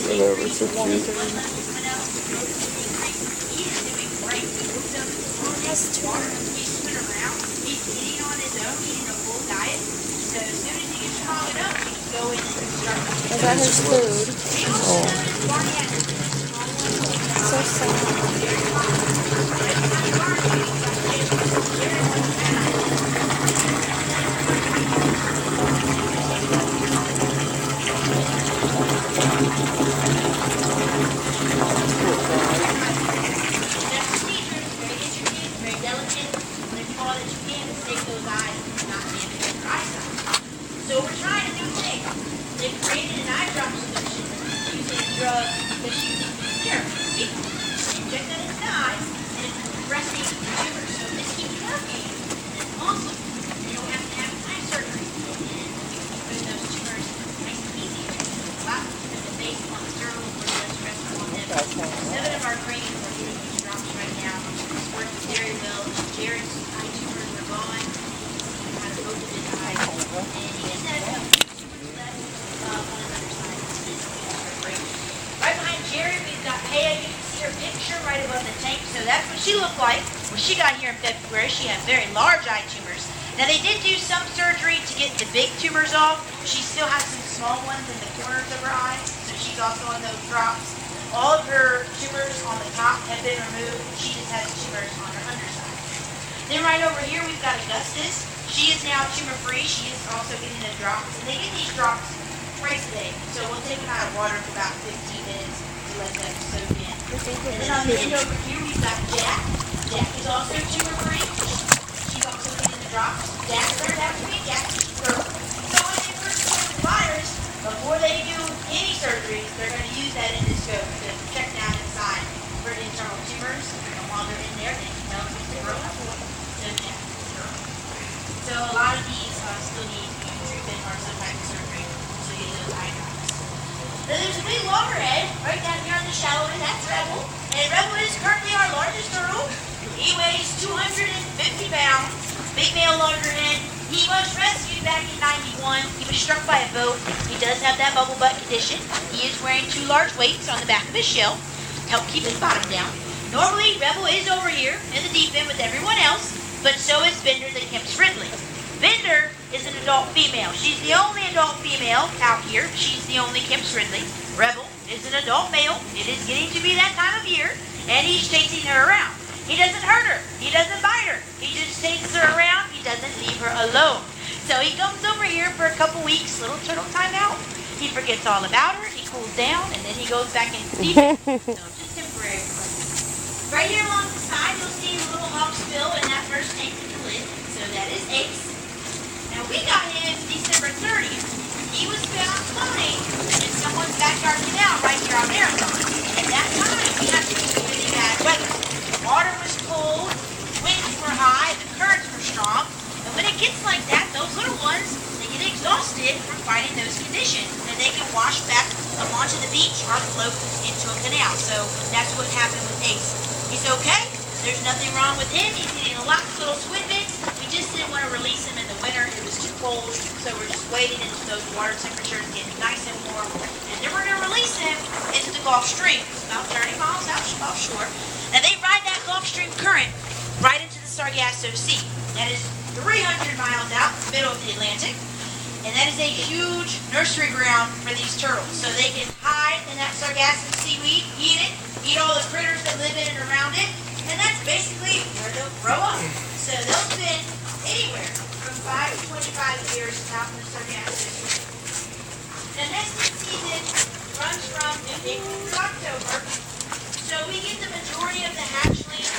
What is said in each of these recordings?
Whatever, so cute. Is that his food? Oh. So So we're trying a new thing. They've created an eye drop solution using a drug that uses therapy. Inject that in the eyes and it's arresting the tumors. So this keeps working. And it's awesome. You don't have to have eye surgery. And you keep putting those tumors nice and easy. Wow. Because it's based on the turtle or the stress on them. 7 of our trainers are doing these drops right now. It's working very well. Jared's eye tumors are gone. He kind of opened his eyes. And he just had a couple tumors left on his other side. Right behind Jared, we've got Paya. You can see her picture right above the tank. So that's what she looked like when she got here in February. She had very large eye tumors. Now they did do some surgery to get the big tumors off. She still has some small ones in the corners of her eyes. So she's also on those drops. All of her tumors on the top have been removed. She just has tumors on her underside. Then right over here, we've got Augustus. She is now tumor-free. She is also getting the drops. And they get these drops twice a day. So we'll take them out of water for about 15 minutes to let them soak in. And then on the end over here, we've got Jack. Jack is also tumor-free. She's also getting the drops. Jack turned out to be Jack's girl. So when they first put the virus, before they do any surgeries, they're going to use that endoscope to check down inside for the internal tumors. And while they're in there, they can tell if it's a girl or a boy. So Jack is a girl. So a lot of these still need treatment or some type of surgery. So you get those eye drops. Then there's a big loggerhead right down here on the shallow end. That's Rebel. And Rebel is currently our largest turtle. He weighs 250 pounds. Big male loggerhead. He was rescued back in '91. He was struck by a boat. He does have that bubble butt condition. He is wearing 2 large weights on the back of his shell to help keep his bottom down. Normally, Rebel is over here in the deep end with everyone else, but so is Bender the Kemp's Ridley. Bender is an adult female. She's the only adult female out here. She's the only Kemp's Ridley. Rebel is an adult male. It is getting to be that time of year, and he's chasing her around. He doesn't hurt her. He doesn't bite her. He just takes her around. He doesn't leave her alone. So he comes over here for a couple weeks, little turtle time out. He forgets all about her. He cools down, and then he goes back into the deep end. So just temporary. Right here along the side, you'll see a little hawk's bill in that first tank with the lid. So that is Ace. Now we got him December 30th. He was found floating in someone's backyard canal right here on Marathon. At that time, we had really bad weather. Water was cold, winds were high, the currents were strong, and when it gets like that, those little ones, they get exhausted from fighting those conditions, and they can wash back up onto the beach or float into a canal. So that's what happened with Ace. He's okay. There's nothing wrong with him. He's getting lots of little swim bits. We just didn't want to release him in the winter. It was too cold, so we're just waiting until those water temperatures get nice and warm. And then we're going to release him into the Gulf Stream, about 30 miles offshore. Now they ride that Gulf Stream current right into the Sargasso Sea. That is 300 miles out in the middle of the Atlantic. And that is a huge nursery ground for these turtles. So they can hide in that Sargasso seaweed, eat it, eat all the critters that live in and around it. And that's basically where they'll grow up. So they'll spend anywhere from 5 to 25 years out in the Sargasso Sea. The nesting season runs from April through October. So we get the majority of the hatchlings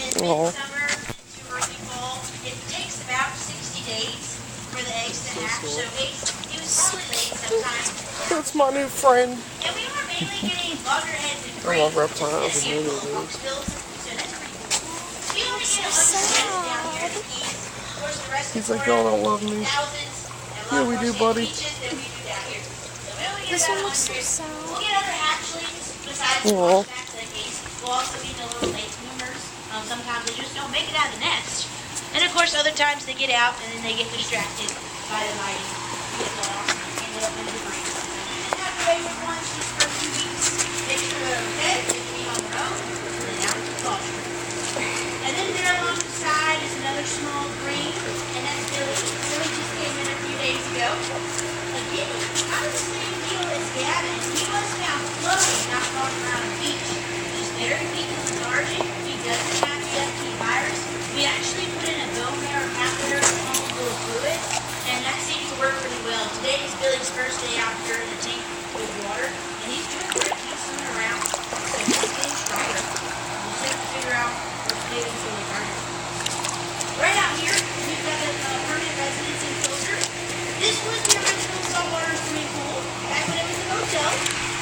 in midsummer into early fall. It takes about 60 days for the eggs to hatch. So Ace, he was probably late sometimes. That's my new friend. And we are mainly getting loggerheads and I love reptiles and really do. He's like, y'all don't love me. Yeah, we do, buddy. This one looks so sad. We'll get other hatchlings besides the ones back to the case. We'll also get the little late bloomers. Sometimes they just don't make it out of the nest. And of course, other times they get out and then they get distracted by the lighting. Get lost and end up in the debris. And have the favorite ones just for 2 weeks. walking around the beach. He's very weak and lethargic. He doesn't have the FP virus. We actually put in a bone marrow catheter and pump full of fluid, and that seems to work pretty well. Today is Billy's first day out here in the tank with water, and he's doing great. He's swimming around, so he's getting stronger. We'll just have to figure out what's making him so lethargic. Right out here, we've got a permanent residence enclosure. This was the original saltwater swimming pool back when it was a motel.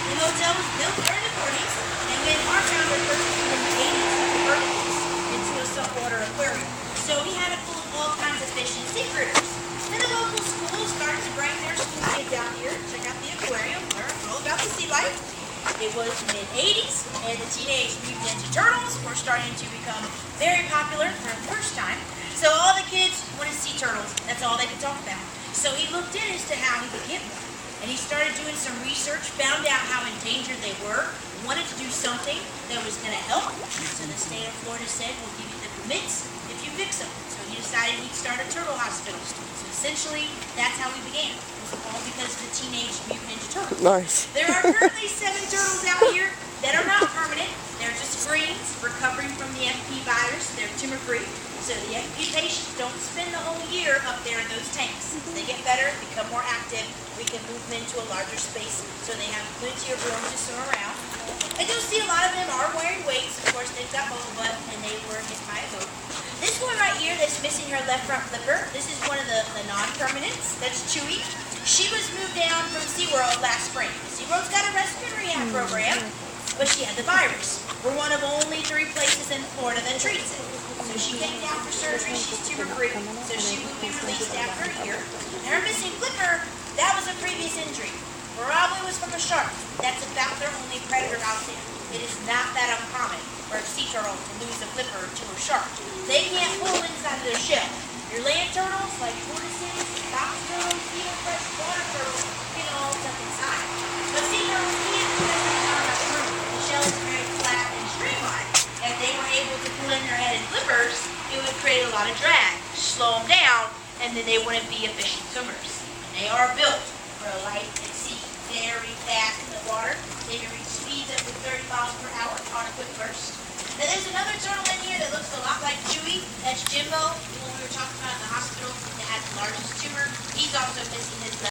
The motel was built during the 40s, and when our founder purchased it in the 80s, he converted this into a saltwater aquarium. So he had it full of all kinds of fish and sea critters. Then the local schools started to bring their school kids out here to check out the aquarium, learn all about the sea life. It was the mid-80s, and the Teenage Mutant Ninja Turtles were starting to become very popular for the first time. So all the kids wanted to see turtles. That's all they could talk about. So he looked in as to how he could get one. And he started doing some research, found out how endangered they were, wanted to do something that was going to help. So the state of Florida said, we'll give you the permits if you fix them. So he decided he'd start a turtle hospital. So essentially, that's how we began. It was all because of the Teenage Mutant Ninja Turtles. Nice. There are currently 7 turtles out here that are not permanent. They're just screens recovering from the FP virus. They're tumor-free. So the FP patients don't spend the whole year up there in those tanks. They get better, become more active. We can move them into a larger space so they have plenty of room to swim around. And you'll see a lot of them are wearing weights. Of course, they've got bubble butt and they were hit by a boat. This one right here that's missing her left front flipper, this is one of the non-permanents. That's Chewy. She was moved down from SeaWorld last spring. SeaWorld's got a rescue and rehab program, but she had the virus. We're one of only 3 places in Florida that treats it. So she came down for surgery. She's tumor-free, so she will be released after a year. And her missing flipper, that was a previous injury. Probably was from a shark. That's about their only predator out there. It is not that uncommon for a sea turtle to lose a flipper to a shark. They can't pull inside of their shell. Your land turtles, like tortoises, box turtles, even freshwater turtles, get all stuck inside. But sea turtles can't because they're not much room. The shell is very flat and streamlined. If they were able to pull in their head in flippers, it would create a lot of drag, slow them down, and then they wouldn't be efficient swimmers. And they are built for a life at sea, very fast in the water. They can reach speeds up to 30 miles per hour on a quick burst. Now there's another turtle in here that looks a lot like Chewy. That's Jimbo, the one we were talking about in the hospital that has the largest tumor. He's also missing his left.